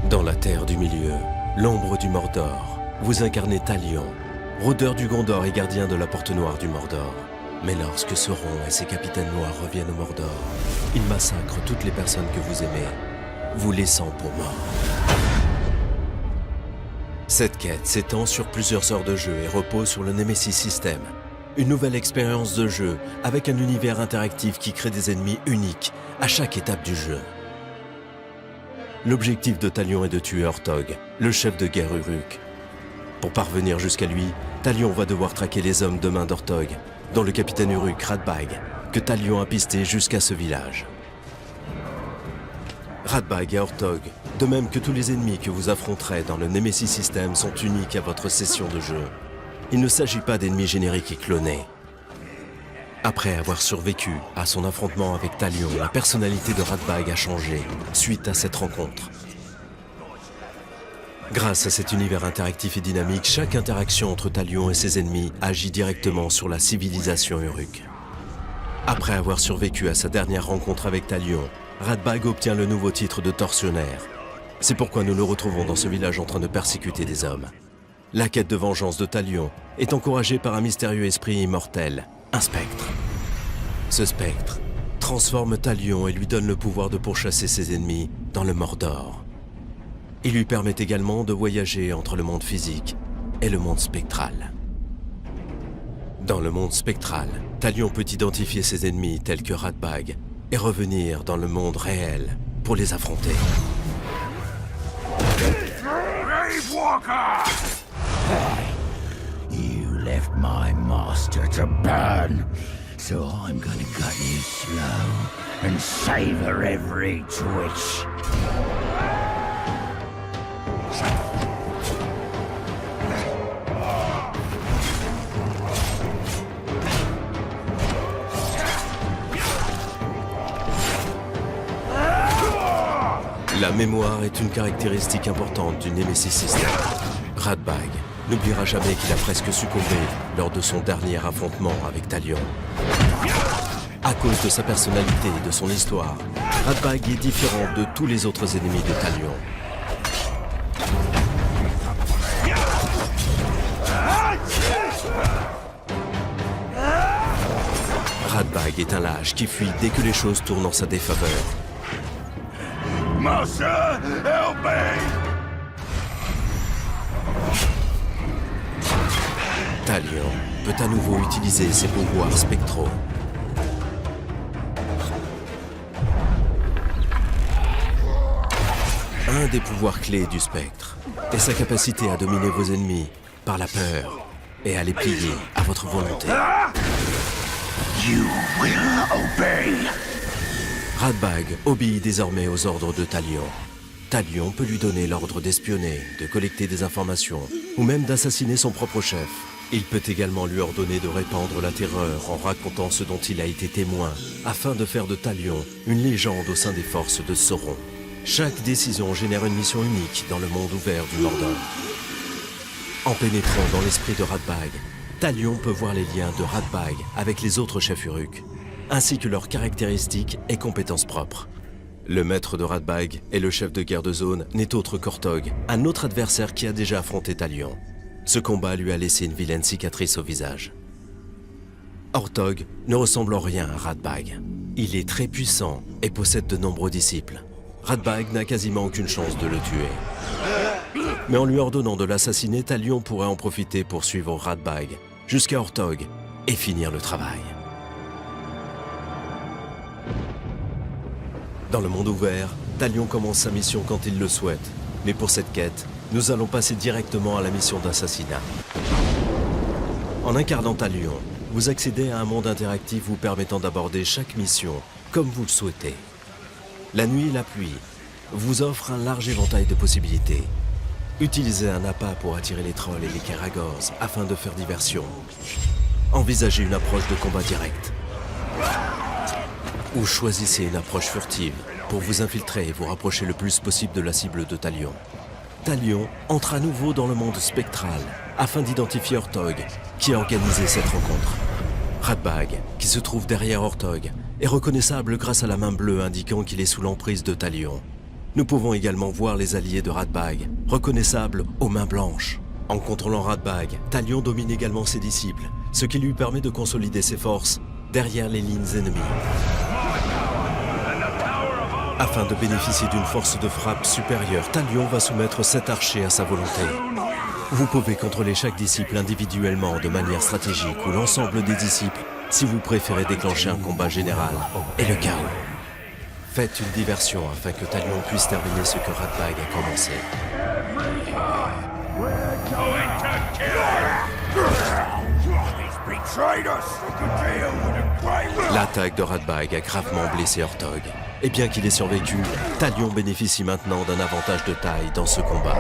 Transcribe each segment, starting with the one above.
Dans la terre du milieu, l'ombre du Mordor, vous incarnez Talion, rôdeur du Gondor et gardien de la porte noire du Mordor. Mais lorsque Sauron et ses capitaines noirs reviennent au Mordor, ils massacrent toutes les personnes que vous aimez, vous laissant pour mort. Cette quête s'étend sur plusieurs heures de jeu et repose sur le Nemesis System, une nouvelle expérience de jeu avec un univers interactif qui crée des ennemis uniques à chaque étape du jeu. L'objectif de Talion est de tuer Ortog, le chef de guerre Uruk. Pour parvenir jusqu'à lui, Talion va devoir traquer les hommes de main d'Ortog, dont le capitaine Uruk Radbag, que Talion a pisté jusqu'à ce village. Radbag et Ortog, de même que tous les ennemis que vous affronterez dans le Nemesis System, sont uniques à votre session de jeu. Il ne s'agit pas d'ennemis génériques et clonés. Après avoir survécu à son affrontement avec Talion, la personnalité de Radbag a changé suite à cette rencontre. Grâce à cet univers interactif et dynamique, chaque interaction entre Talion et ses ennemis agit directement sur la civilisation Uruk. Après avoir survécu à sa dernière rencontre avec Talion, Radbag obtient le nouveau titre de tortionnaire. C'est pourquoi nous le retrouvons dans ce village en train de persécuter des hommes. La quête de vengeance de Talion est encouragée par un mystérieux esprit immortel, un spectre. Ce spectre transforme Talion et lui donne le pouvoir de pourchasser ses ennemis dans le Mordor. Il lui permet également de voyager entre le monde physique et le monde spectral. Dans le monde spectral, Talion peut identifier ses ennemis tels que Radbag et revenir dans le monde réel pour les affronter. Grave Walker! You left my master to burn, so I'm gonna cut you slow and savor every twitch. La mémoire est une caractéristique importante du Nemesis System. Radbag n'oubliera jamais qu'il a presque succombé lors de son dernier affrontement avec Talion. À cause de sa personnalité et de son histoire, Radbag est différent de tous les autres ennemis de Talion. Radbag est un lâche qui fuit dès que les choses tournent en sa défaveur. Master, help me! Talion peut à nouveau utiliser ses pouvoirs spectraux. Un des pouvoirs clés du spectre est sa capacité à dominer vos ennemis par la peur et à les plier à votre volonté. You will obey! Radbag obéit désormais aux ordres de Talion. Talion peut lui donner l'ordre d'espionner, de collecter des informations ou même d'assassiner son propre chef. Il peut également lui ordonner de répandre la terreur en racontant ce dont il a été témoin afin de faire de Talion une légende au sein des forces de Sauron. Chaque décision génère une mission unique dans le monde ouvert du Mordor. En pénétrant dans l'esprit de Radbag, Talion peut voir les liens de Radbag avec les autres chefs Uruk, ainsi que leurs caractéristiques et compétences propres. Le maître de Radbag et le chef de guerre de zone n'est autre qu'Ortog, un autre adversaire qui a déjà affronté Talion. Ce combat lui a laissé une vilaine cicatrice au visage. Ortog ne ressemble en rien à Radbag. Il est très puissant et possède de nombreux disciples. Radbag n'a quasiment aucune chance de le tuer. Mais en lui ordonnant de l'assassiner, Talion pourrait en profiter pour suivre Radbag jusqu'à Ortog et finir le travail. Dans le monde ouvert, Talion commence sa mission quand il le souhaite. Mais pour cette quête, nous allons passer directement à la mission d'assassinat. En incarnant Talion, vous accédez à un monde interactif vous permettant d'aborder chaque mission comme vous le souhaitez. La nuit et la pluie vous offrent un large éventail de possibilités. Utilisez un appât pour attirer les trolls et les Keragors afin de faire diversion. Envisagez une approche de combat direct. Ou choisissez une approche furtive pour vous infiltrer et vous rapprocher le plus possible de la cible de Talion. Talion entre à nouveau dans le monde spectral afin d'identifier Ortog qui a organisé cette rencontre. Radbag, qui se trouve derrière Ortog, est reconnaissable grâce à la main bleue indiquant qu'il est sous l'emprise de Talion. Nous pouvons également voir les alliés de Radbag, reconnaissables aux mains blanches. En contrôlant Radbag, Talion domine également ses disciples, ce qui lui permet de consolider ses forces derrière les lignes ennemies. Afin de bénéficier d'une force de frappe supérieure, Talion va soumettre 7 archers à sa volonté. Vous pouvez contrôler chaque disciple individuellement de manière stratégique ou l'ensemble des disciples si vous préférez déclencher un combat général et le chaos. Faites une diversion afin que Talion puisse terminer ce que Radbag a commencé. L'attaque de Radbag a gravement blessé Ortog. Et bien qu'il ait survécu, Talion bénéficie maintenant d'un avantage de taille dans ce combat.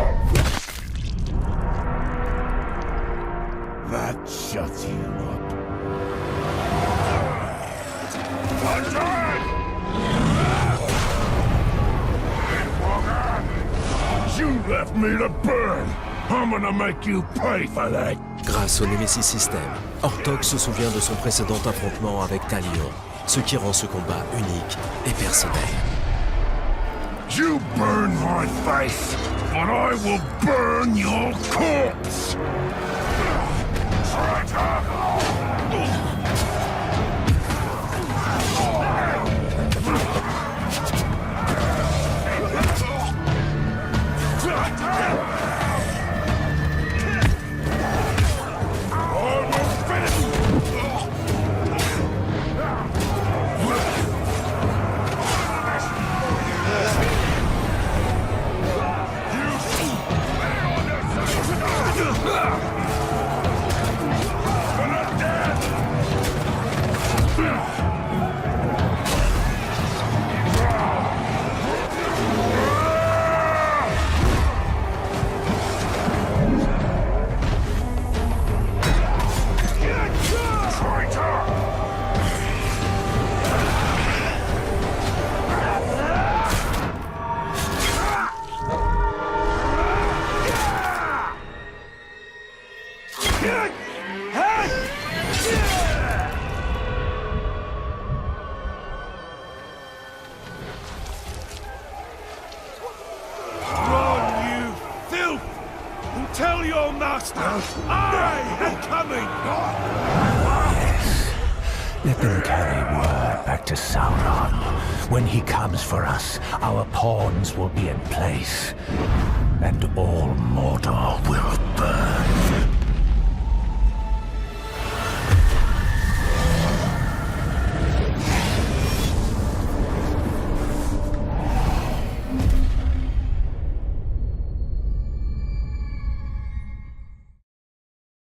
That shuts you up. You left me to burn. I'm gonna make you pay for that. Grâce au Nemesis System, Ortog se souvient de son précédent affrontement avec Talion, ce qui rend ce combat unique et personnel. You burn my face, but I will burn your corpse. Tell your master, I am coming! Yes. Let them carry word back to Sauron. When he comes for us, our pawns will be in place, and all Mordor will burn.